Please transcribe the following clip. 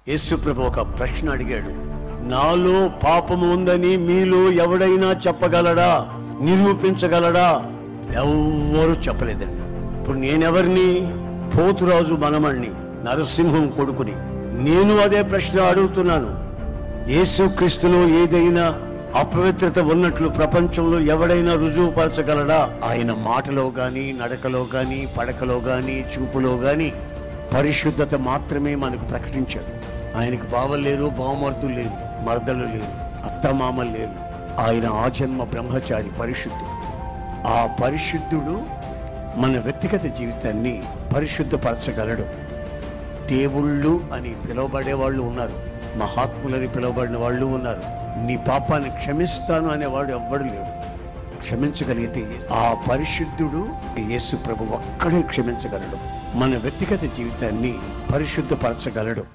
యేసు ప్రభు ఒక ప్రశ్న అడిగాడు, నాలో పాపము ఉందని మీలో ఎవడైనా చెప్పగలడా, నిరూపించగలడా? ఎవ్వరూ చెప్పలేదండి. ఇప్పుడు నేనెవరిని? పోతురాజు మనమణ్ణి, నరసింహం కొడుకుని. నేను అదే ప్రశ్న అడుగుతున్నాను. యేసుక్రీస్తులో ఏదైనా అపవిత్రత ఉన్నట్లు ప్రపంచంలో ఎవడైనా రుజువుపరచగలడా? ఆయన మాటలో గాని, నడకలో గాని, పడకలో గాని, చూపులో గాని పరిశుద్ధత మాత్రమే మనకు ప్రకటించాడు. ఆయనకు బావలు లేరు, బావమర్దులు లేరు, మర్దలు లేరు, అత్తమామలు లేరు. ఆయన ఆజన్మ బ్రహ్మచారి, పరిశుద్ధుడు. ఆ పరిశుద్ధుడు మన వ్యక్తిగత జీవితాన్ని పరిశుద్ధపరచగలడు. దేవుళ్ళు అని పిలువబడే వాళ్ళు ఉన్నారు, మహాత్ములని పిలువబడిన వాళ్ళు ఉన్నారు. నీ పాపాన్ని క్షమిస్తాను అనేవాడు ఎవ్వడు లేడు. క్షమించగలిగితే ఆ పరిశుద్ధుడు యేసు ప్రభు ఒక్కడే క్షమించగలడు. మన వ్యక్తిగత జీవితాన్ని పరిశుద్ధపరచగలడు.